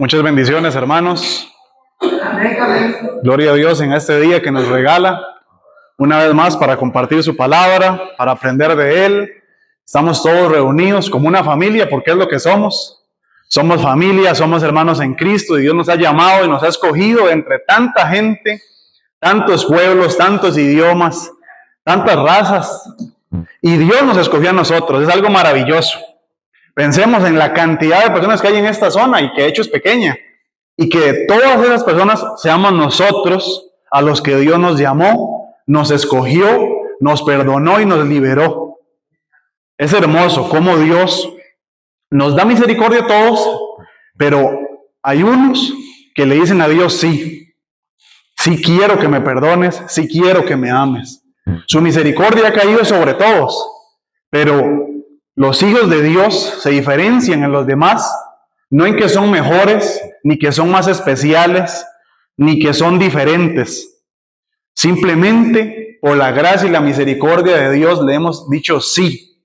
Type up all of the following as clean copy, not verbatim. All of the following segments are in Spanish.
Muchas bendiciones, hermanos. Gloria a Dios en este día que nos regala una vez más para compartir su palabra, para aprender de Él. Estamos todos reunidos como una familia, porque es lo que somos. Somos familia, somos hermanos en Cristo, y Dios nos ha llamado y nos ha escogido entre tanta gente, tantos pueblos, tantos idiomas, tantas razas. Y Dios nos escogió a nosotros. Es algo maravilloso. Pensemos en la cantidad de personas que hay en esta zona y que de hecho es pequeña. Y que todas esas personas seamos nosotros a los que Dios nos llamó, nos escogió, nos perdonó y nos liberó. Es hermoso cómo Dios nos da misericordia a todos, pero hay unos que le dicen a Dios sí. Sí quiero que me perdones, sí quiero que me ames. Su misericordia ha caído sobre todos, pero los hijos de Dios se diferencian en los demás, no en que son mejores, ni que son más especiales, ni que son diferentes. Simplemente por la gracia y la misericordia de Dios le hemos dicho sí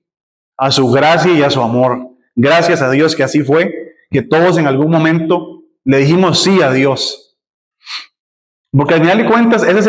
a su gracia y a su amor. Gracias a Dios que así fue, que todos en algún momento le dijimos sí a Dios. Porque al final de cuentas ese es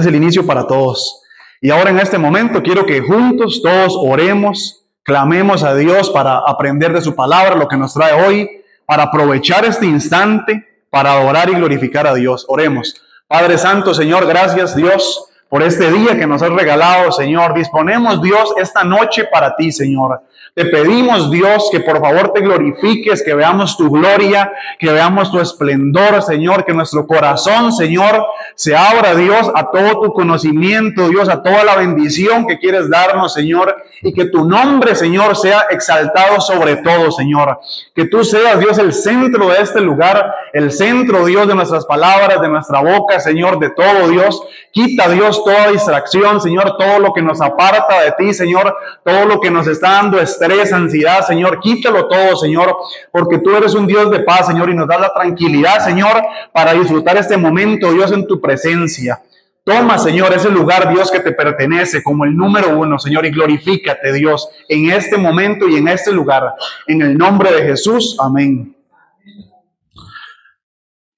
el inicio para todos. Y ahora en este momento quiero que juntos todos oremos, clamemos a Dios para aprender de su palabra, lo que nos trae hoy, para aprovechar este instante, para adorar y glorificar a Dios. Oremos. Padre Santo, Señor, gracias Dios por este día que nos has regalado, Señor. Disponemos, Dios, esta noche para ti, Señor. Te pedimos, Dios, que por favor te glorifiques, que veamos tu gloria, que veamos tu esplendor, Señor, que nuestro corazón, Señor, se abra, Dios, a todo tu conocimiento, Dios, a toda la bendición que quieres darnos, Señor, y que tu nombre, Señor, sea exaltado sobre todo, Señor. Que tú seas, Dios, el centro de este lugar, el centro, Dios, de nuestras palabras, de nuestra boca, Señor, de todo, Dios. Quita, Dios, toda distracción, Señor, todo lo que nos aparta de ti, Señor, todo lo que nos está dando estrés, ansiedad, Señor, quítalo todo, Señor, porque tú eres un Dios de paz, Señor, y nos das la tranquilidad, Señor, para disfrutar este momento, Dios, en tu presencia. Toma, Señor, ese lugar, Dios, que te pertenece como el número uno, Señor, y glorifícate, Dios, en este momento y en este lugar. En el nombre de Jesús, amén.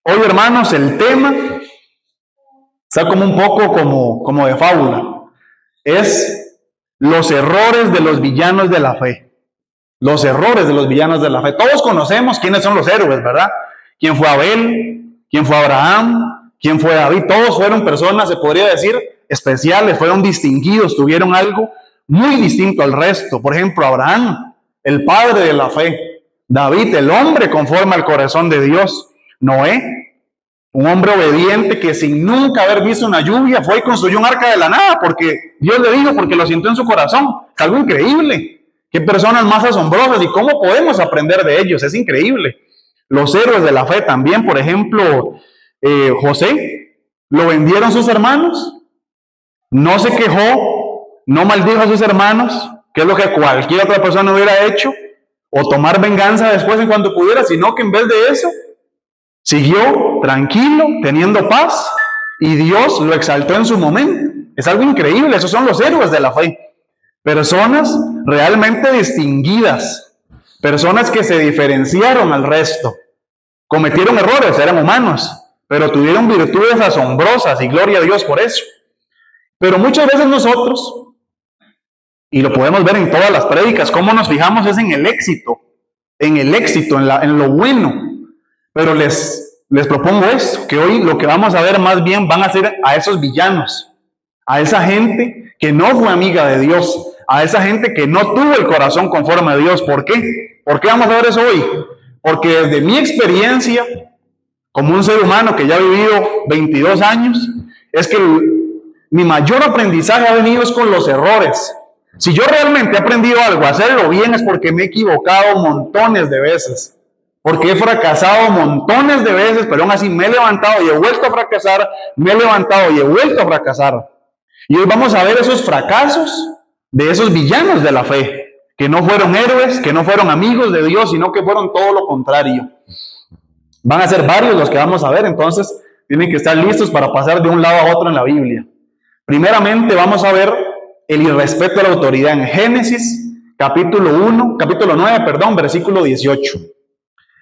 Hoy, hermanos, el tema está como un poco como de fábula. Es los errores de los villanos de la fe. Los errores de los villanos de la fe. Todos conocemos quiénes son los héroes, ¿verdad? ¿Quién fue Abel? ¿Quién fue Abraham? ¿Quién fue David? Todos fueron personas, se podría decir, especiales, fueron distinguidos, tuvieron algo muy distinto al resto. Por ejemplo, Abraham, el padre de la fe. David, el hombre conforme al corazón de Dios. Noé, un hombre obediente que sin nunca haber visto una lluvia fue y construyó un arca de la nada porque Dios le dijo, porque lo sintió en su corazón. Es algo increíble. Qué personas más asombrosas y cómo podemos aprender de ellos. Es increíble. Los héroes de la fe también, por ejemplo, José, lo vendieron sus hermanos, no se quejó, no maldijo a sus hermanos, que es lo que cualquier otra persona hubiera hecho, o tomar venganza después en cuanto pudiera, sino que en vez de eso, siguió tranquilo, teniendo paz, y Dios lo exaltó en su momento. Es algo increíble, esos son los héroes de la fe. Personas realmente distinguidas, personas que se diferenciaron al resto. Cometieron errores, eran humanos, pero tuvieron virtudes asombrosas, y gloria a Dios por eso. Pero muchas veces nosotros, y lo podemos ver en todas las prédicas, cómo nos fijamos es en el éxito, en lo bueno. Pero les propongo esto, que hoy lo que vamos a ver más bien van a ser a esos villanos, a esa gente que no fue amiga de Dios, a esa gente que no tuvo el corazón conforme a Dios. ¿Por qué? ¿Por qué vamos a ver eso hoy? Porque desde mi experiencia, como un ser humano que ya ha vivido 22 años, es que mi mayor aprendizaje ha venido es con los errores. Si yo realmente he aprendido algo, a hacerlo bien, es porque me he equivocado montones de veces. Porque he fracasado montones de veces, pero aún así me he levantado y he vuelto a fracasar, me he levantado y he vuelto a fracasar. Y hoy vamos a ver esos fracasos de esos villanos de la fe, que no fueron héroes, que no fueron amigos de Dios, sino que fueron todo lo contrario. Van a ser varios los que vamos a ver, entonces tienen que estar listos para pasar de un lado a otro en la Biblia. Primeramente vamos a ver el irrespeto a la autoridad en Génesis, capítulo 9, versículo 18.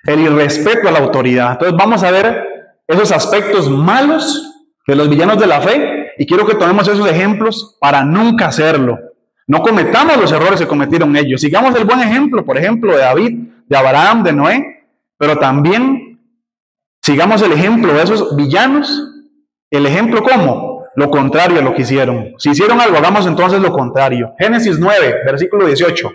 el irrespeto a la autoridad. Entonces vamos a ver esos aspectos malos de los villanos de la fe y quiero que tomemos esos ejemplos para nunca hacerlo. No cometamos los errores que cometieron ellos. Sigamos el buen ejemplo, por ejemplo, de David, de Abraham, de Noé, pero también sigamos el ejemplo de esos villanos. El ejemplo, ¿cómo? Lo contrario a lo que hicieron. Si hicieron algo, hagamos entonces lo contrario. Génesis 9, versículo 18.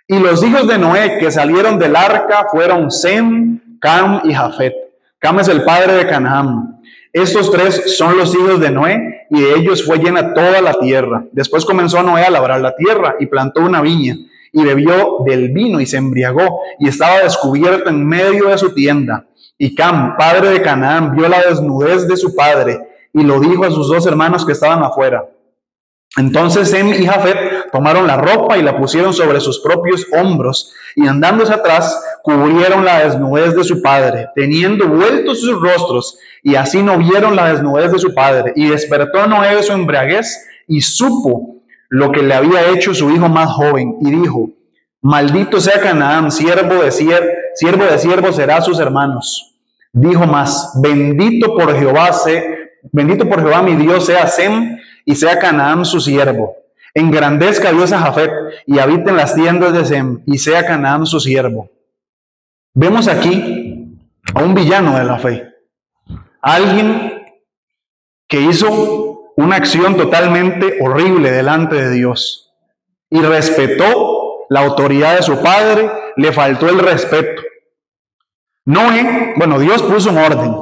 Y los hijos de Noé que salieron del arca fueron Sem, Cam y Jafet. Cam es el padre de Canaán. Estos tres son los hijos de Noé, y de ellos fue llena toda la tierra. Después comenzó Noé a labrar la tierra, y plantó una viña, y bebió del vino, y se embriagó, y estaba descubierto en medio de su tienda. Y Cam, padre de Canaán, vio la desnudez de su padre, y lo dijo a sus dos hermanos que estaban afuera. Entonces Sem y Jafet tomaron la ropa y la pusieron sobre sus propios hombros, y andándose atrás, cubrieron la desnudez de su padre, teniendo vueltos sus rostros, y así no vieron la desnudez de su padre. Y despertó Noé de su embriaguez, y supo lo que le había hecho su hijo más joven, y dijo: maldito sea Canaán, siervo de siervos será sus hermanos. Dijo más: bendito por Jehová mi Dios sea Sem, y sea Canaán su siervo. Engrandezca Dios a Jafet, y habite en las tiendas de Sem, y sea Canaán su siervo. Vemos aquí a un villano de la fe, alguien que hizo una acción totalmente horrible delante de Dios y respetó la autoridad de su padre, le faltó el respeto. Noé, Dios puso un orden,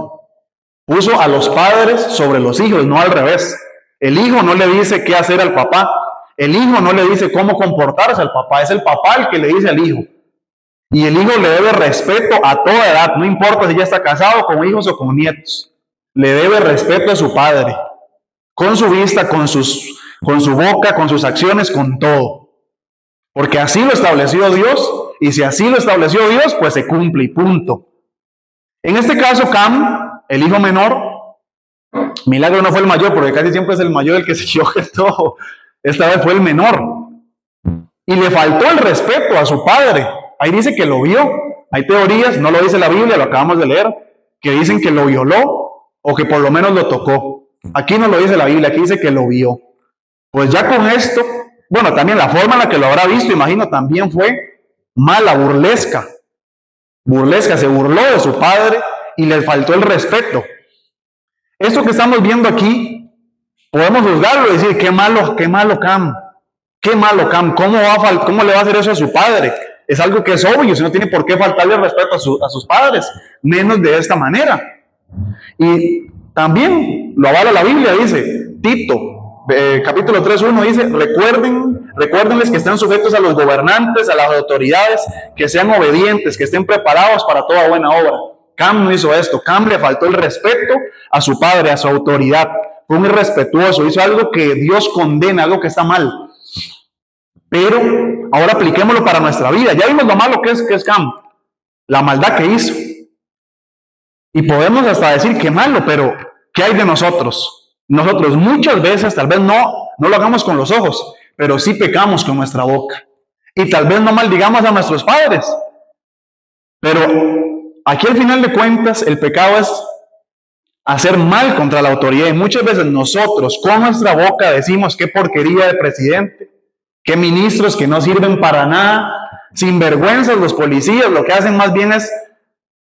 puso a los padres sobre los hijos, no al revés. El hijo no le dice qué hacer al papá, el hijo no le dice cómo comportarse al papá, es el papá el que le dice al hijo. Y el hijo le debe respeto a toda edad, no importa si ya está casado, con hijos o con nietos. Le debe respeto a su padre, con su vista, con su boca, con sus acciones, con todo. Porque así lo estableció Dios, y si así lo estableció Dios, pues se cumple y punto. En este caso, Cam, el hijo menor, milagro no fue el mayor, porque casi siempre es el mayor el que se equivoca en todo. Esta vez fue el menor. Y le faltó el respeto a su padre. Ahí dice que lo vio. Hay teorías, no lo dice la Biblia, lo acabamos de leer, que dicen que lo violó o que por lo menos lo tocó. Aquí no lo dice la Biblia, aquí dice que lo vio. Pues ya con esto, también la forma en la que lo habrá visto, imagino, también fue mala, burlesca. Burlesca, se burló de su padre y le faltó el respeto. Esto que estamos viendo aquí, podemos juzgarlo y decir: qué malo Cam, ¿cómo le va a hacer eso a su padre? Es algo que es obvio, si no tiene por qué faltarle el respeto a sus padres, menos de esta manera. Y también lo avala la Biblia, dice Tito, capítulo 3:1, dice: recuérdenles que están sujetos a los gobernantes, a las autoridades, que sean obedientes, que estén preparados para toda buena obra. Cam no hizo esto. Cam le faltó el respeto a su padre, a su autoridad. Fue muy irrespetuoso, hizo algo que Dios condena, algo que está mal. Pero ahora apliquémoslo para nuestra vida. Ya vimos lo malo que es Cam, la maldad que hizo. Y podemos hasta decir que malo, pero ¿qué hay de nosotros? Nosotros muchas veces, tal vez no lo hagamos con los ojos, pero sí pecamos con nuestra boca. Y tal vez no maldigamos a nuestros padres. Pero aquí al final de cuentas el pecado es hacer mal contra la autoridad. Y muchas veces nosotros con nuestra boca decimos: qué porquería de presidente, qué ministros que no sirven para nada, sinvergüenzas los policías, lo que hacen más bien es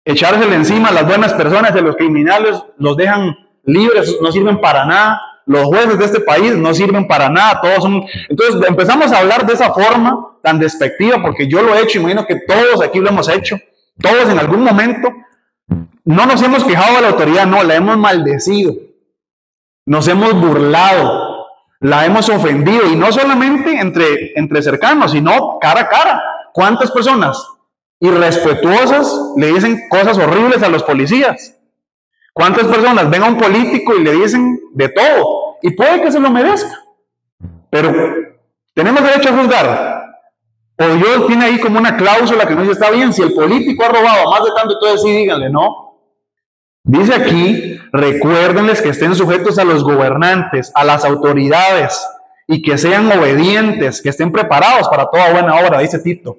echársele encima a las buenas personas, y a los criminales los dejan libres, no sirven para nada. Los jueces de este país no sirven para nada, todos son... Entonces empezamos a hablar de esa forma tan despectiva, porque yo lo he hecho, imagino que todos aquí lo hemos hecho, todos en algún momento. No nos hemos quejado de la autoridad, no, la hemos maldecido, nos hemos burlado, la hemos ofendido, y no solamente entre cercanos, sino cara a cara. ¿Cuántas personas irrespetuosas le dicen cosas horribles a los policías? ¿Cuántas personas ven a un político y le dicen de todo? Y puede que se lo merezca, pero ¿tenemos derecho a juzgar? O Dios tiene ahí como una cláusula que no dice: está bien, si el político ha robado más de tanto, entonces sí, díganle. No. Dice aquí: recuérdenles que estén sujetos a los gobernantes, a las autoridades, y que sean obedientes, que estén preparados para toda buena obra, dice Tito.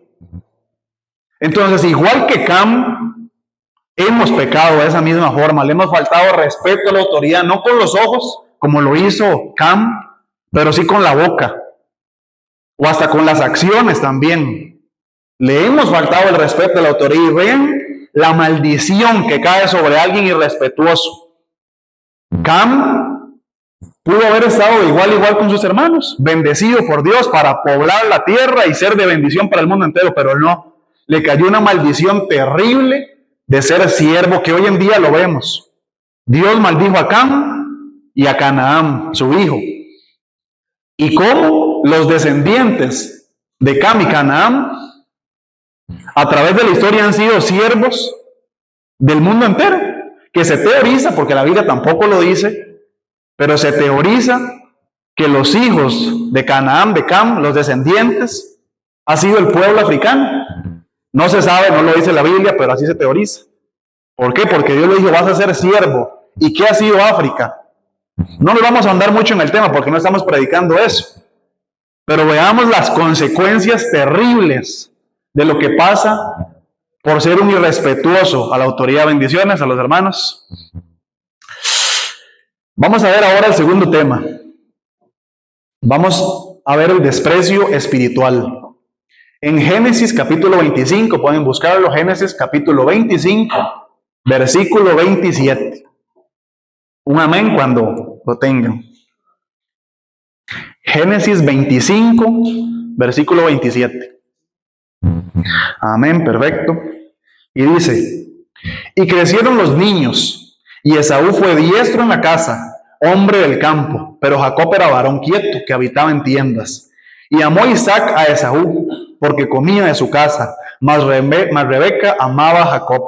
Entonces, igual que Cam, hemos pecado de esa misma forma, le hemos faltado respeto a la autoridad, no con los ojos, como lo hizo Cam, pero sí con la boca, o hasta con las acciones también. Le hemos faltado el respeto a la autoridad y ven la maldición que cae sobre alguien irrespetuoso. Cam pudo haber estado igual con sus hermanos, bendecido por Dios para poblar la tierra y ser de bendición para el mundo entero, pero no, le cayó una maldición terrible de ser siervo, que hoy en día lo vemos. Dios maldijo a Cam y a Canaán, su hijo. Y cómo los descendientes de Cam y Canaán, a través de la historia, han sido siervos del mundo entero, que se teoriza, porque la Biblia tampoco lo dice, pero se teoriza que los hijos de Canaán, de Cam, los descendientes, ha sido el pueblo africano. No se sabe, no lo dice la Biblia, pero así se teoriza. ¿Por qué? Porque Dios le dijo, vas a ser siervo. ¿Y qué ha sido África? No nos vamos a andar mucho en el tema porque no estamos predicando eso. Pero veamos las consecuencias terribles de lo que pasa por ser un irrespetuoso a la autoridad. Bendiciones a los hermanos. Vamos a ver ahora el segundo tema. Vamos a ver el desprecio espiritual. En Génesis capítulo 25, pueden buscarlo, Génesis capítulo 25, versículo 27. Un amén cuando lo tengan. Génesis 25, versículo 27. Amén, perfecto. Y dice, y crecieron los niños, y Esaú fue diestro en la casa, hombre del campo, pero Jacob era varón quieto, que habitaba en tiendas. Y amó Isaac a Esaú, porque comía de su casa, mas Rebeca amaba a Jacob.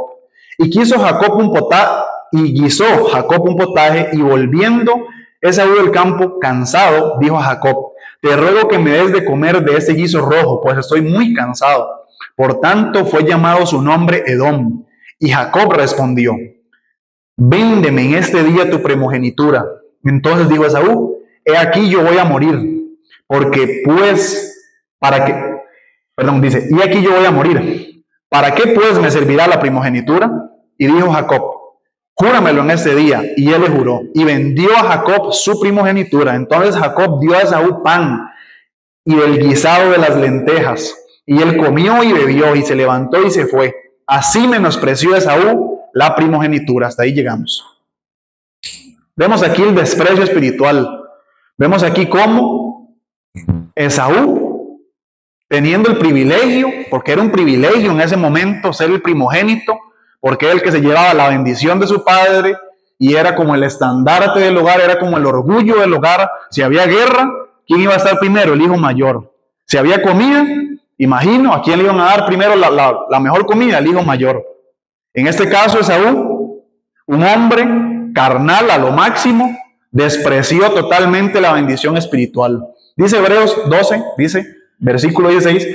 Y quiso Jacob un potaje, y guisó Jacob un potaje, y volviendo Esaú del campo, cansado, dijo a Jacob, te ruego que me des de comer de ese guiso rojo, pues estoy muy cansado. Por tanto fue llamado su nombre Edom. Y Jacob respondió, véndeme en este día tu primogenitura. Entonces dijo Esaú, he aquí yo voy a morir, porque pues, dice, y aquí yo voy a morir. ¿Para qué pues me servirá la primogenitura? Y dijo Jacob, júramelo en ese día. Y él le juró. Y vendió a Jacob su primogenitura. Entonces Jacob dio a Esaú pan y el guisado de las lentejas. Y él comió y bebió y se levantó y se fue. Así menospreció Esaú la primogenitura. Hasta ahí llegamos. Vemos aquí el desprecio espiritual. Vemos aquí cómo Esaú, teniendo el privilegio, porque era un privilegio en ese momento ser el primogénito, porque era el que se llevaba la bendición de su padre y era como el estandarte del hogar, era como el orgullo del hogar. Si había guerra, ¿quién iba a estar primero? El hijo mayor. Si había comida, imagino, ¿a quién le iban a dar primero la mejor comida? El hijo mayor. En este caso, Esaú, un hombre carnal a lo máximo, despreció totalmente la bendición espiritual. Dice Hebreos 12, dice, versículo 16,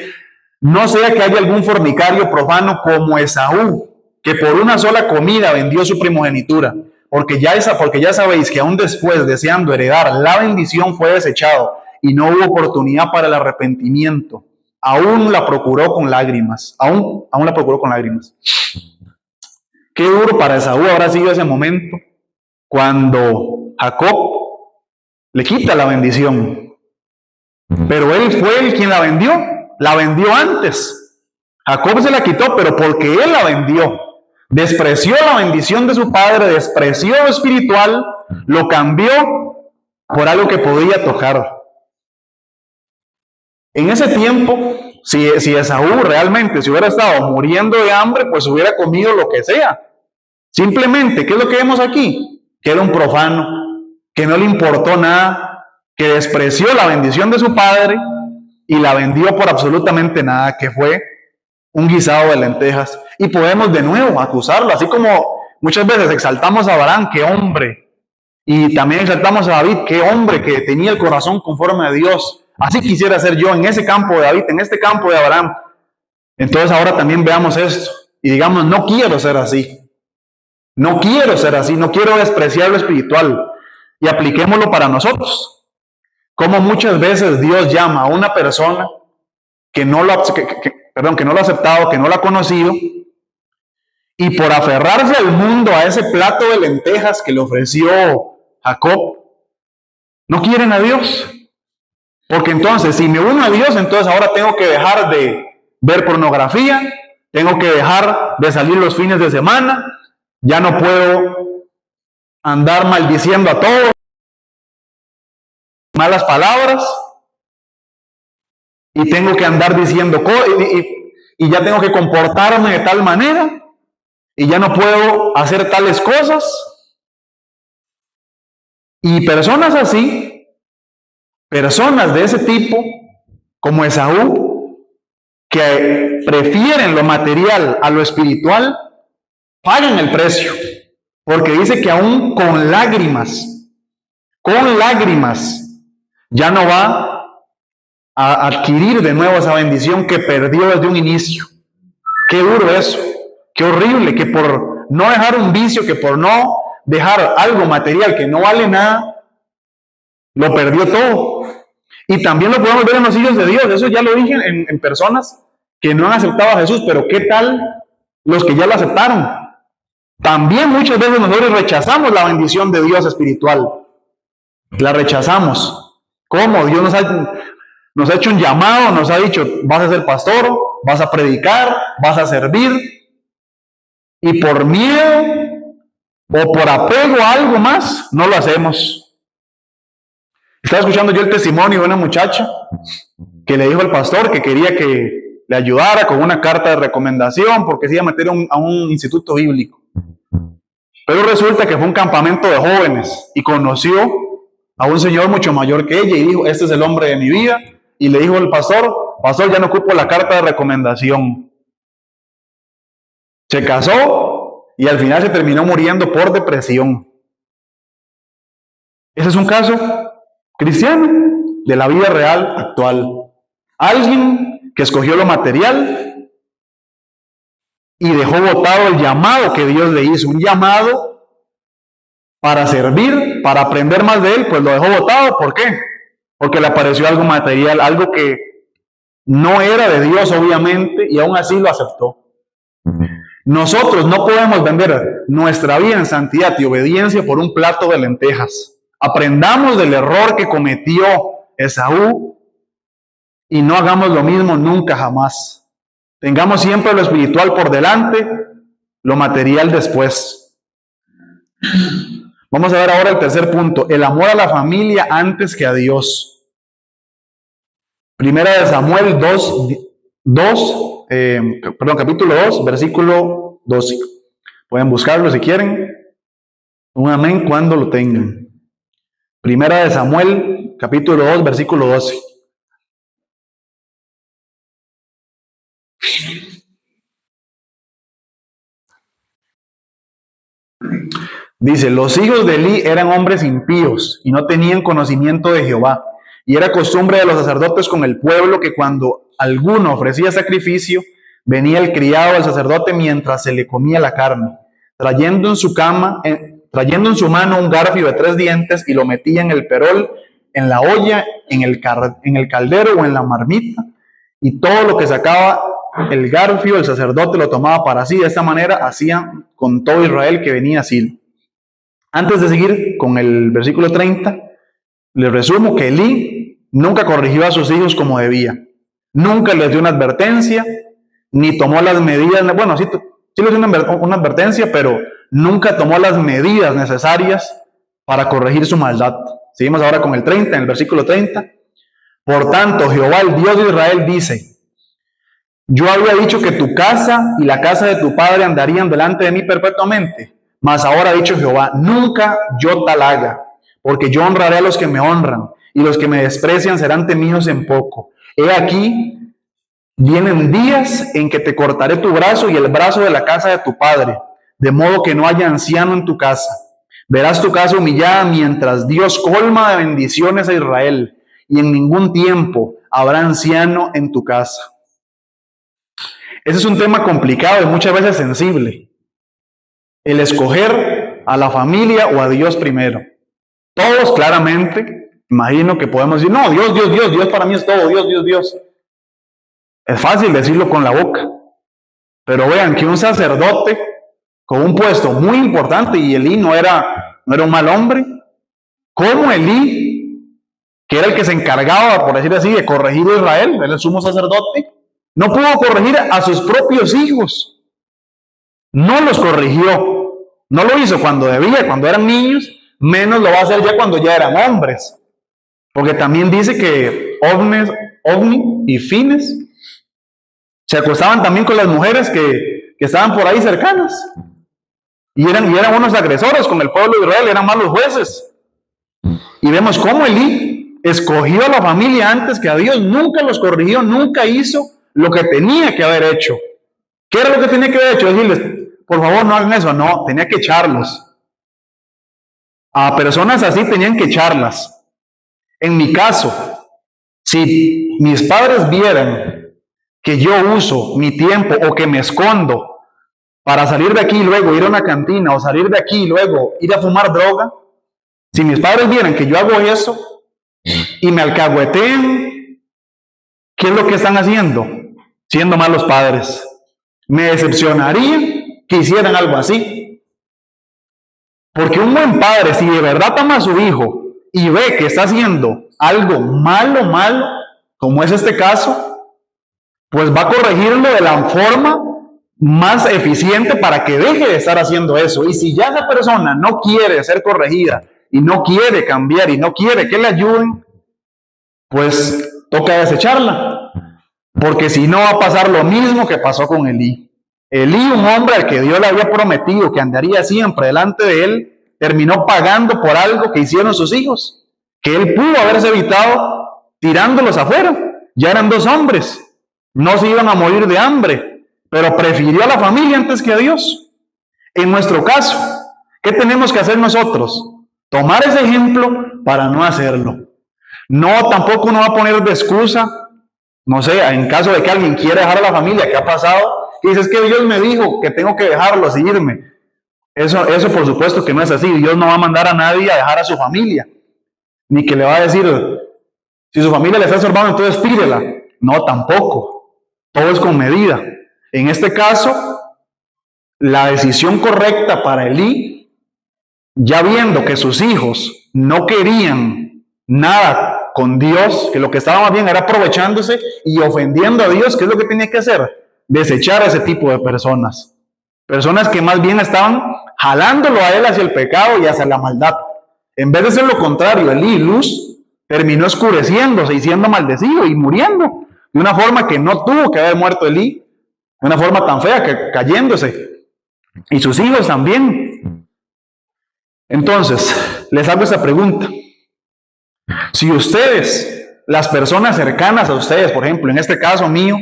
no sea que haya algún fornicario profano como Esaú, que por una sola comida vendió su primogenitura, porque ya sabéis que aún después, deseando heredar la bendición, fue desechado, y no hubo oportunidad para el arrepentimiento. Aún la procuró con lágrimas, aún la procuró con lágrimas. Qué duro para Esaú habrá sido ese momento, cuando Jacob le quita la bendición. Pero él fue el quien la vendió antes. Jacob se la quitó, pero porque él la vendió. Despreció la bendición de su padre, despreció lo espiritual, lo cambió por algo que podía tocar. En ese tiempo, si Esaú realmente se hubiera estado muriendo de hambre, pues hubiera comido lo que sea. Simplemente, ¿qué es lo que vemos aquí? Que era un profano, que no le importó nada, que despreció la bendición de su padre y la vendió por absolutamente nada, que fue un guisado de lentejas. Y podemos de nuevo acusarlo, así como muchas veces exaltamos a Abraham, qué hombre, y también exaltamos a David, qué hombre que tenía el corazón conforme a Dios. Así quisiera ser yo en ese campo de David, en este campo de Abraham. Entonces ahora también veamos esto y digamos, no quiero ser así. No quiero ser así, no quiero despreciar lo espiritual. Y apliquémoslo para nosotros. Como muchas veces Dios llama a una persona que no lo ha aceptado, que no lo ha conocido, Y por aferrarse al mundo, a ese plato de lentejas que le ofreció Jacob, no quieren a Dios. Porque entonces, si me uno a Dios, entonces ahora tengo que dejar de ver pornografía, tengo que dejar de salir los fines de semana, ya no puedo andar maldiciendo a todos, malas palabras, y tengo que andar diciendo y ya tengo que comportarme de tal manera, y ya no puedo hacer tales cosas. Y personas así, personas de ese tipo, como Esaú, que prefieren lo material a lo espiritual, pagan el precio. Porque dice que aún con lágrimas, ya no va a adquirir de nuevo esa bendición que perdió desde un inicio. Qué duro eso, qué horrible, que por no dejar un vicio, que por no dejar algo material que no vale nada, lo perdió todo. Y también lo podemos ver en los hijos de Dios. Eso ya lo dije en personas que no han aceptado a Jesús, pero ¿qué tal los que ya lo aceptaron? También muchas veces nosotros rechazamos la bendición de Dios espiritual. La rechazamos. ¿Cómo? Dios nos ha hecho un llamado, nos ha dicho, vas a ser pastor, vas a predicar, vas a servir, y por miedo o por apego a algo más, no lo hacemos. Estaba escuchando yo el testimonio de una muchacha que le dijo al pastor que quería que le ayudara con una carta de recomendación porque se iba a meter a un instituto bíblico. Pero resulta que fue un campamento de jóvenes y conoció a un señor mucho mayor que ella y dijo, este es el hombre de mi vida. Y le dijo al pastor, ya no ocupo la carta de recomendación. Se casó y al final se terminó muriendo por depresión. Ese es un caso cristiano de la vida real actual. Alguien que escogió lo material y dejó botado el llamado que Dios le hizo, un llamado para servir, para aprender más de Él, pues lo dejó botado. ¿Por qué? Porque le apareció algo material, algo que no era de Dios, obviamente, y aún así lo aceptó. Nosotros no podemos vender nuestra vida en santidad y obediencia por un plato de lentejas. Aprendamos del error que cometió Esaú y no hagamos lo mismo nunca jamás. Tengamos siempre lo espiritual por delante, lo material después. Vamos a ver ahora el tercer punto, el amor a la familia antes que a Dios. Primera de Samuel capítulo 2, versículo 12. Pueden buscarlo si quieren. Un amén cuando lo tengan. Primera de Samuel, capítulo 2, versículo 12. Dice, los hijos de Elí eran hombres impíos y no tenían conocimiento de Jehová. Y era costumbre de los sacerdotes con el pueblo que cuando alguno ofrecía sacrificio, venía el criado del sacerdote mientras se le comía la carne, trayendo en su mano un garfio de 3 dientes y lo metía en el perol, en la olla, en el caldero o en la marmita, y todo lo que sacaba el garfio, el sacerdote lo tomaba para sí. De esta manera hacían con todo Israel que venía a Silo. Antes de seguir con el versículo 30, les resumo que Elí nunca corrigió a sus hijos como debía. Nunca les dio una advertencia, ni tomó las medidas. Bueno, sí les dio una advertencia, pero nunca tomó las medidas necesarias para corregir su maldad. Seguimos ahora con el 30, en el versículo 30. Por tanto, Jehová, el Dios de Israel, dice: yo había dicho que tu casa y la casa de tu padre andarían delante de mí perpetuamente. Mas ahora ha dicho Jehová: nunca yo tal haga, porque yo honraré a los que me honran, y los que me desprecian serán temidos en poco. He aquí, vienen días en que te cortaré tu brazo y el brazo de la casa de tu padre, de modo que no haya anciano en tu casa. Verás tu casa humillada mientras Dios colma de bendiciones a Israel, y en ningún tiempo habrá anciano en tu casa. Ese es un tema complicado y muchas veces sensible. El escoger a la familia o a Dios primero. Todos claramente, imagino que podemos decir, no, Dios para mí es todo, Dios. Es fácil decirlo con la boca. Pero vean que un sacerdote con un puesto muy importante, y Elí no era un mal hombre. ¿Cómo Elí, que era el que se encargaba, por decir así, de corregir a Israel, era el sumo sacerdote, no pudo corregir a sus propios hijos? No los corrigió. No lo hizo cuando debía, cuando eran niños, menos lo va a hacer ya cuando ya eran hombres. Porque también dice que Ofni y Fines se acostaban también con las mujeres que estaban por ahí cercanas. Y eran unos agresores con el pueblo de Israel, eran malos jueces. Y vemos cómo Elí escogió a la familia antes que a Dios, nunca los corrigió, nunca hizo lo que tenía que haber hecho. ¿Qué era lo que tenía que haber hecho? Decirles, por favor, no hagan eso. No, tenía que echarlos. A personas así tenían que echarlas. En mi caso, si mis padres vieran que yo uso mi tiempo o que me escondo para salir de aquí y luego ir a una cantina, o salir de aquí y luego ir a fumar droga, si mis padres vieran que yo hago eso y me alcahueteen, ¿qué es lo que están haciendo? Siendo malos padres. Me decepcionaría que hicieran algo así. Porque un buen padre, si de verdad ama a su hijo y ve que está haciendo algo malo, como es este caso, pues va a corregirlo de la forma más eficiente para que deje de estar haciendo eso. Y si ya esa persona no quiere ser corregida y no quiere cambiar y no quiere que le ayuden, pues toca desecharla. Porque si no va a pasar lo mismo que pasó con Elí. Elí, un hombre al que Dios le había prometido que andaría siempre delante de él, terminó pagando por algo que hicieron sus hijos, que él pudo haberse evitado tirándolos afuera. Ya eran 2 hombres, no se iban a morir de hambre, pero prefirió a la familia antes que a Dios. En nuestro caso, ¿qué tenemos que hacer nosotros? Tomar ese ejemplo para no hacerlo. No, tampoco uno va a poner de excusa, no sé, en caso de que alguien quiera dejar a la familia, ¿qué ha pasado? Y dice, es que Dios me dijo que tengo que dejarlos y irme. Eso por supuesto que no es así. Dios no va a mandar a nadie a dejar a su familia, ni que le va a decir, si su familia le está estorbando, entonces tírela. No, tampoco. Todo es con medida. En este caso, la decisión correcta para Elí, ya viendo que sus hijos no querían nada con Dios, que lo que estaba más bien era aprovechándose y ofendiendo a Dios, ¿qué es lo que tenía que hacer? Desechar a ese tipo de personas. Personas que más bien estaban jalándolo a él hacia el pecado y hacia la maldad. En vez de ser lo contrario, Elí, luz, terminó oscureciéndose y siendo maldecido y muriendo de una forma que no tuvo que haber muerto Elí, de una forma tan fea, que cayéndose. Y sus hijos también. Entonces, les hago esa pregunta. Si ustedes, las personas cercanas a ustedes, por ejemplo, en este caso mío,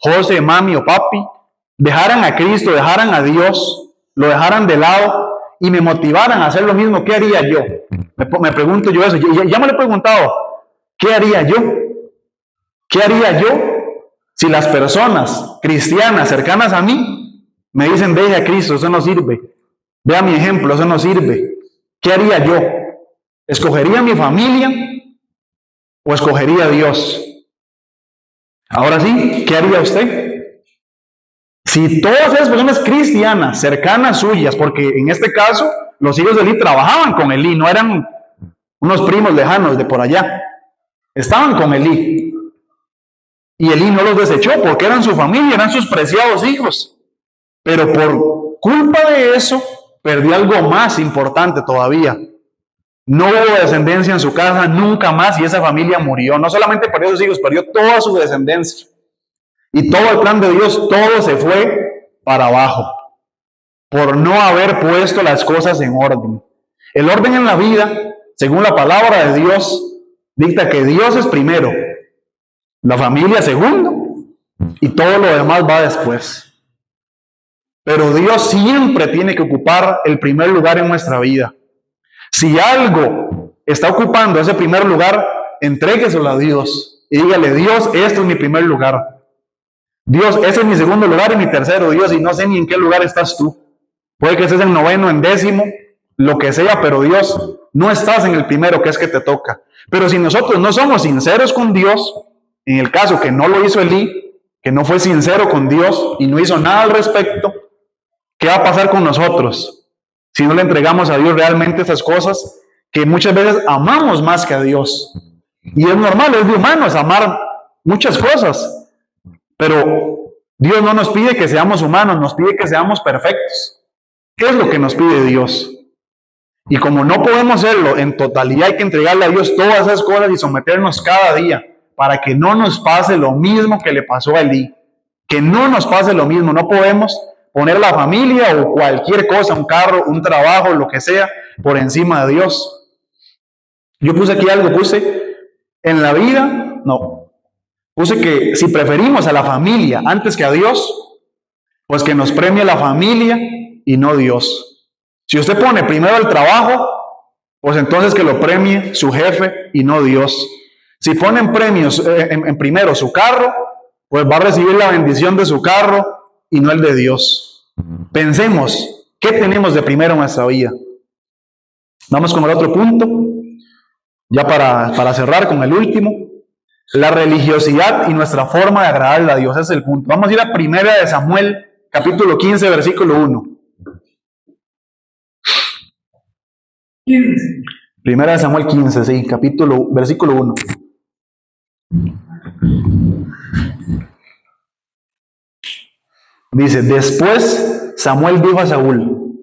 José, mami o papi, dejaran a Cristo, dejaran a Dios, lo dejaran de lado y me motivaran a hacer lo mismo, ¿qué haría yo? Me pregunto yo eso. Ya me lo he preguntado, ¿qué haría yo? ¿Qué haría yo si las personas cristianas cercanas a mí me dicen, deje a Cristo, eso no sirve? Vea mi ejemplo, eso no sirve. ¿Qué haría yo? ¿Escogería a mi familia o escogería a Dios? Ahora sí, ¿qué haría usted? Si todas esas personas cristianas, cercanas suyas, porque en este caso los hijos de Elí trabajaban con Elí, no eran unos primos lejanos de por allá, estaban con Elí. Y Elí no los desechó porque eran su familia, eran sus preciados hijos. Pero por culpa de eso, perdió algo más importante todavía. No hubo descendencia en su casa nunca más y esa familia murió. No solamente perdió sus hijos, perdió toda su descendencia. Y todo el plan de Dios, todo se fue para abajo por no haber puesto las cosas en orden. El orden en la vida, según la palabra de Dios, dicta que Dios es primero, la familia segundo y todo lo demás va después. Pero Dios siempre tiene que ocupar el primer lugar en nuestra vida. Si algo está ocupando ese primer lugar, entrégueselo a Dios y dígale, Dios, esto es mi primer lugar. Dios, ese es mi segundo lugar y mi tercero, Dios, y no sé ni en qué lugar estás tú. Puede que estés en 9º, en 10º, lo que sea, pero Dios, no estás en el primero que es que te toca. Pero si nosotros no somos sinceros con Dios, en el caso que no lo hizo Elí, que no fue sincero con Dios y no hizo nada al respecto, ¿Qué va a pasar con nosotros si no le entregamos a Dios realmente esas cosas que muchas veces amamos más que a Dios? Y es normal, es de humanos amar muchas cosas, pero Dios no nos pide que seamos humanos, nos pide que seamos perfectos. ¿Qué es lo que nos pide Dios? Y como no podemos hacerlo en totalidad, hay que entregarle a Dios todas esas cosas y someternos cada día para que no nos pase lo mismo que le pasó a Elí. Que no nos pase lo mismo. No podemos poner la familia o cualquier cosa, un carro, un trabajo, lo que sea, por encima de Dios. Yo puse aquí algo, puse en la vida, no. Puse que si preferimos a la familia antes que a Dios, pues que nos premie la familia y no Dios. Si usted pone primero el trabajo, pues entonces que lo premie su jefe y no Dios. Si ponen premios en primero su carro, pues va a recibir la bendición de su carro y no el de Dios. Pensemos, ¿qué tenemos de primero en nuestra vida? Vamos con el otro punto, ya para cerrar con el último. La religiosidad y nuestra forma de agradarle a Dios, ese es el punto. Vamos a ir a 1 de Samuel, capítulo 15, versículo 1. 1 de Samuel 15, sí, versículo 1. Dice, después Samuel dijo a Saúl,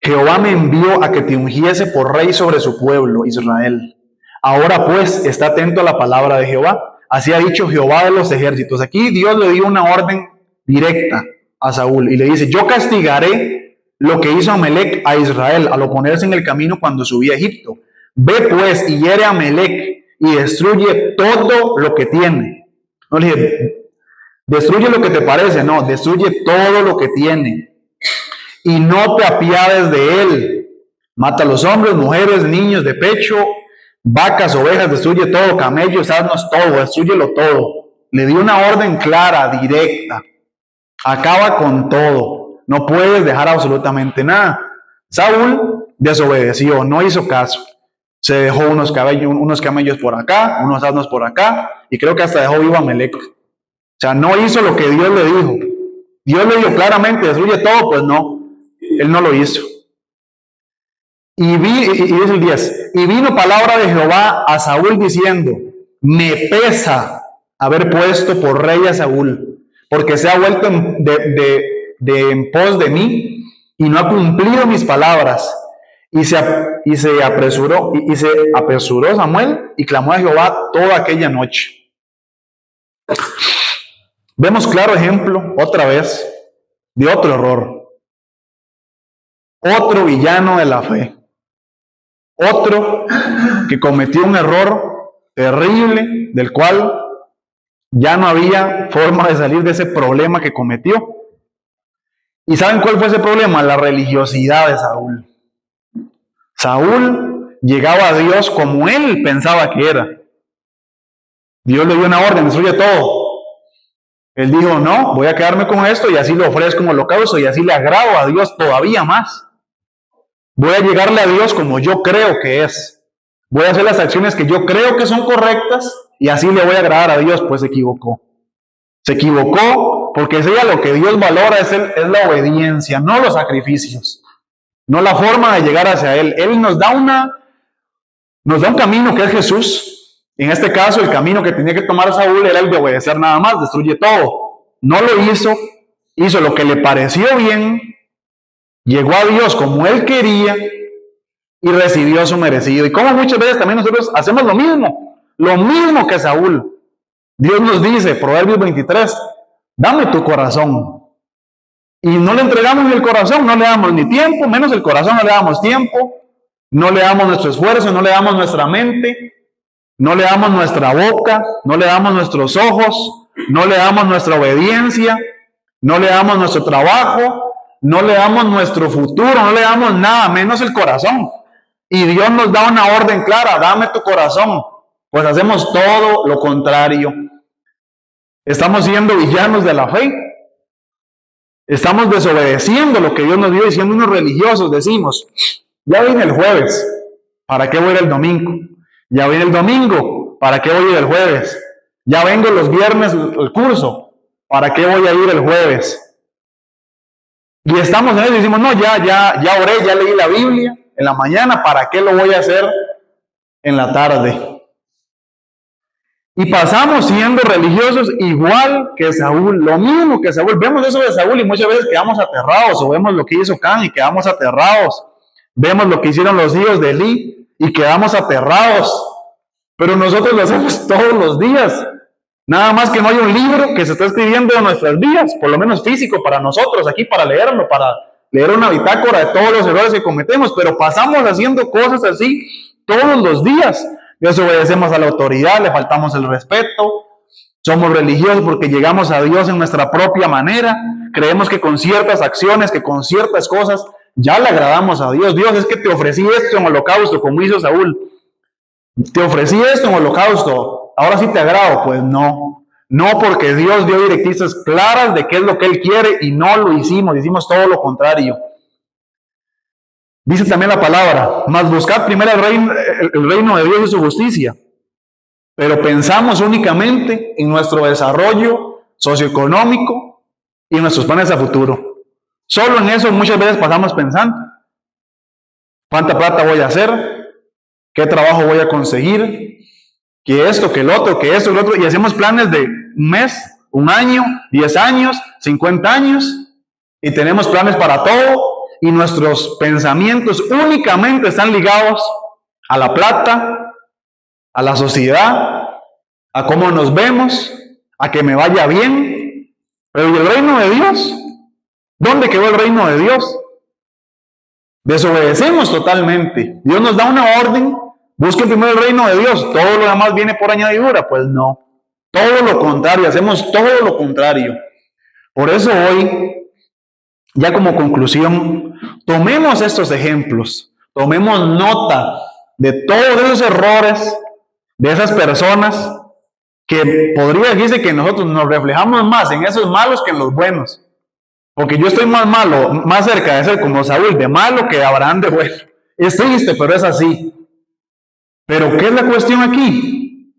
Jehová me envió a que te ungiese por rey sobre su pueblo, Israel. Ahora pues, está atento a la palabra de Jehová. Así ha dicho Jehová de los ejércitos. Aquí Dios le dio una orden directa a Saúl y le dice, yo castigaré lo que hizo Amalec a Israel al oponerse en el camino cuando subía a Egipto. Ve pues y hiere a Amalec y destruye todo lo que tiene. No le dije, destruye lo que te parece, no, destruye todo lo que tiene. Y no te apiades de él. Mata a los hombres, mujeres, niños de pecho, vacas, ovejas, destruye todo, camellos, asnos, todo, destrúyelo todo. Le dio una orden clara, directa. Acaba con todo. No puedes dejar absolutamente nada. Saúl desobedeció, no hizo caso. Se dejó unos camellos por acá, unos asnos por acá, y creo que hasta dejó vivo a Amalec. O sea, no hizo lo que Dios le dijo. Dios le dijo claramente, destruye todo, pues no. Él no lo hizo. Y dice el 10, y vino palabra de Jehová a Saúl diciendo, me pesa haber puesto por rey a Saúl, porque se ha vuelto en pos de mí y no ha cumplido mis palabras. Y se apresuró Samuel y clamó a Jehová toda aquella noche. Vemos claro ejemplo, otra vez, de otro error. Otro villano de la fe. Otro que cometió un error terrible, del cual ya no había forma de salir de ese problema que cometió. ¿Y saben cuál fue ese problema? La religiosidad de Saúl. Saúl llegaba a Dios como él pensaba que era. Dios le dio una orden, destruye todo. Él dijo, no, voy a quedarme con esto y así lo ofrezco como holocausto y así le agrado a Dios todavía más. Voy a llegarle a Dios como yo creo que es. Voy a hacer las acciones que yo creo que son correctas y así le voy a agradar a Dios. Pues se equivocó. Se equivocó porque lo que Dios valora es la obediencia, no los sacrificios, no la forma de llegar hacia Él. Él nos da un camino que es Jesús. En este caso, el camino que tenía que tomar Saúl era el de obedecer nada más, destruye todo. No lo hizo, hizo lo que le pareció bien, llegó a Dios como Él quería y recibió su merecido. Y como muchas veces también nosotros hacemos lo mismo que Saúl. Dios nos dice, Proverbios 23, dame tu corazón. Y no le entregamos el corazón, no le damos ni tiempo, menos el corazón no le damos tiempo, no le damos nuestro esfuerzo, no le damos nuestra mente, no le damos nuestra boca, no le damos nuestros ojos, no le damos nuestra obediencia, no le damos nuestro trabajo, no le damos nuestro futuro, no le damos nada, menos el corazón. Y Dios nos da una orden clara, dame tu corazón. Pues hacemos todo lo contrario. Estamos siendo villanos de la fe. Estamos desobedeciendo lo que Dios nos dio y siendo unos religiosos. Decimos, ya vine el jueves, ¿para qué voy a ir el domingo? Ya vine el domingo, ¿para qué voy a ir el jueves? Ya vengo los viernes el curso, ¿para qué voy a ir el jueves? Y estamos en eso y decimos, no, ya oré, ya leí la Biblia en la mañana, ¿para qué lo voy a hacer en la tarde? Y pasamos siendo religiosos igual que Saúl, lo mismo que Saúl. Vemos eso de Saúl y muchas veces quedamos aterrados, o vemos lo que hizo Can y quedamos aterrados. Vemos lo que hicieron los hijos de Elí y quedamos aterrados. Pero nosotros lo hacemos todos los días. Nada más que no hay un libro que se está escribiendo en nuestras vidas, por lo menos físico para nosotros, aquí para leerlo, para leer una bitácora de todos los errores que cometemos, pero pasamos haciendo cosas así todos los días. Desobedecemos a la autoridad, le faltamos el respeto, somos religiosos porque llegamos a Dios en nuestra propia manera, creemos que con ciertas acciones, que con ciertas cosas, ya le agradamos a Dios. Dios, es que te ofrecí esto en holocausto, como hizo Saúl. Te ofrecí esto en holocausto, ahora sí te agrado. Pues no, porque Dios dio directrices claras de qué es lo que Él quiere y no lo hicimos todo lo contrario. Dice también la palabra, mas buscad primero el reino de Dios y su justicia. Pero pensamos únicamente en nuestro desarrollo socioeconómico y en nuestros planes a futuro. Solo en eso muchas veces pasamos pensando. ¿Cuánta plata voy a hacer? ¿Qué trabajo voy a conseguir? Que esto, que el otro, que esto, que el otro. Y hacemos planes de un mes, un año, 10 años, 50 años. Y tenemos planes para todo. Y nuestros pensamientos únicamente están ligados a la plata, a la sociedad, a cómo nos vemos, a que me vaya bien. Pero ¿y el reino de Dios? ¿Dónde quedó el reino de Dios? Desobedecemos totalmente. Dios nos da una orden, busquen primero el reino de Dios, todo lo demás viene por añadidura. Pues no, todo lo contrario, hacemos todo lo contrario. Por eso hoy, ya como conclusión, tomemos estos ejemplos, tomemos nota de todos esos errores, de esas personas que podría decirse que nosotros nos reflejamos más en esos malos que en los buenos. Porque yo estoy más malo, más cerca de ser como Saúl, de malo, que de Abraham de bueno. Es triste, pero es así. Pero ¿qué es la cuestión aquí?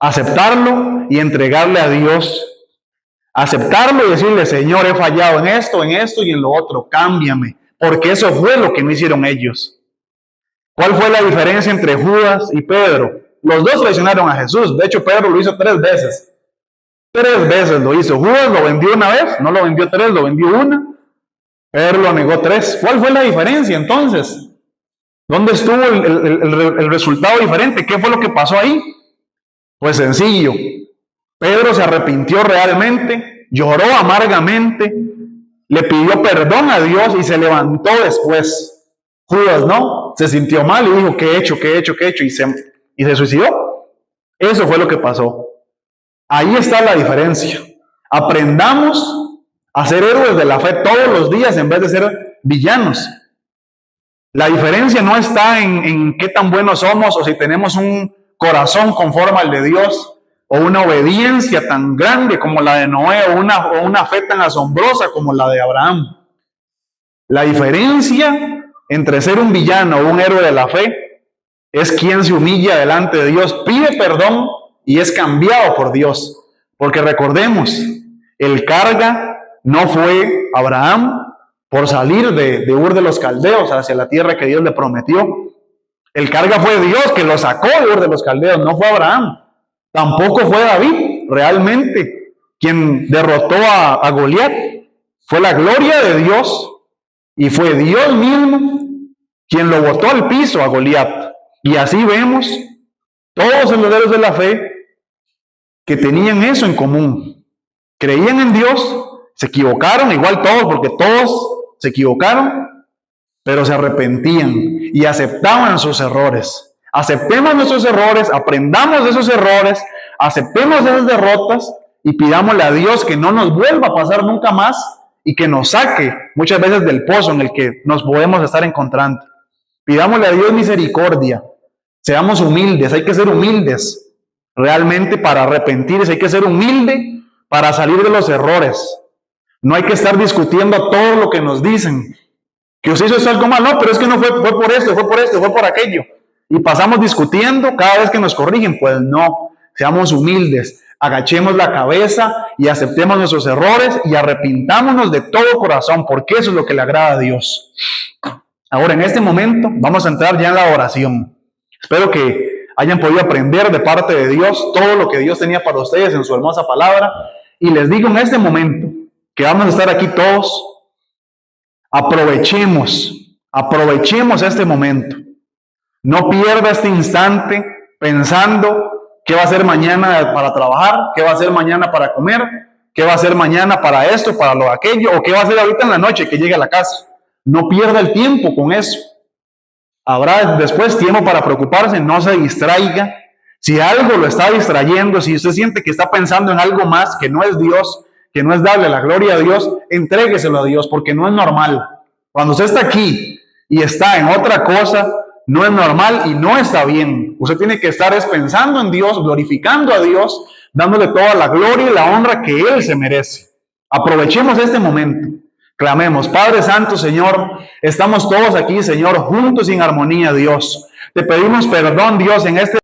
Aceptarlo y entregarle a Dios. Aceptarlo y decirle, Señor, he fallado en esto y en lo otro, cámbiame. Porque eso fue lo que no hicieron ellos. ¿Cuál fue la diferencia entre Judas y Pedro? Los dos traicionaron a Jesús. De hecho, Pedro lo hizo 3 veces. 3 veces lo hizo. Judas lo vendió una vez, no lo vendió 3, lo vendió una. Pedro lo negó 3. ¿Cuál fue la diferencia entonces? ¿Dónde estuvo el resultado diferente? ¿Qué fue lo que pasó ahí? Pues sencillo. Pedro se arrepintió realmente, lloró amargamente, le pidió perdón a Dios y se levantó después. Judas no, se sintió mal y dijo, ¿qué he hecho? Y se suicidó. Eso fue lo que pasó. Ahí está la diferencia. Aprendamos a ser héroes de la fe todos los días en vez de ser villanos. La diferencia no está en qué tan buenos somos o si tenemos un corazón conforme al de Dios o una obediencia tan grande como la de Noé o una fe tan asombrosa como la de Abraham. La diferencia entre ser un villano o un héroe de la fe es quien se humilla delante de Dios, pide perdón y es cambiado por Dios. Porque recordemos, el carga no fue Abraham por salir de Ur de los Caldeos hacia la tierra que Dios le prometió. El carga fue Dios que lo sacó de Ur de los Caldeos, no fue Abraham. Tampoco fue David, realmente, quien derrotó a Goliat. Fue la gloria de Dios y fue Dios mismo quien lo botó al piso a Goliat. Y así vemos todos los herederos de la fe que tenían eso en común. Creían en Dios, se equivocaron, igual todos, porque todos se equivocaron, pero se arrepentían y aceptaban sus errores. Aceptemos nuestros errores, aprendamos de esos errores, aceptemos esas derrotas y pidámosle a Dios que no nos vuelva a pasar nunca más y que nos saque muchas veces del pozo en el que nos podemos estar encontrando. Pidámosle a Dios misericordia, seamos humildes, hay que ser humildes realmente para arrepentirse, hay que ser humilde para salir de los errores. No hay que estar discutiendo todo lo que nos dicen, que usted hizo algo mal, no, pero es que no fue por esto, fue por aquello. Y pasamos discutiendo cada vez que nos corrigen. Pues no, seamos humildes, agachemos la cabeza y aceptemos nuestros errores y arrepintámonos de todo corazón, porque eso es lo que le agrada a Dios. Ahora, en este momento, vamos a entrar ya en la oración. Espero que hayan podido aprender de parte de Dios todo lo que Dios tenía para ustedes en su hermosa palabra. Y les digo en este momento que vamos a estar aquí todos. Aprovechemos este momento. No pierda este instante pensando qué va a hacer mañana para trabajar, qué va a hacer mañana para comer, qué va a hacer mañana para esto, para lo aquello, o qué va a hacer ahorita en la noche que llegue a la casa. No pierda el tiempo con eso. Habrá después tiempo para preocuparse, no se distraiga. Si algo lo está distrayendo, si usted siente que está pensando en algo más que no es Dios, que no es darle la gloria a Dios, entrégueselo a Dios, porque no es normal. Cuando usted está aquí y está en otra cosa, no es normal y no está bien. Usted tiene que estar pensando en Dios, glorificando a Dios, dándole toda la gloria y la honra que Él se merece. Aprovechemos este momento. Clamemos, Padre Santo, Señor, estamos todos aquí, Señor, juntos y en armonía, Dios. Te pedimos perdón, Dios, en este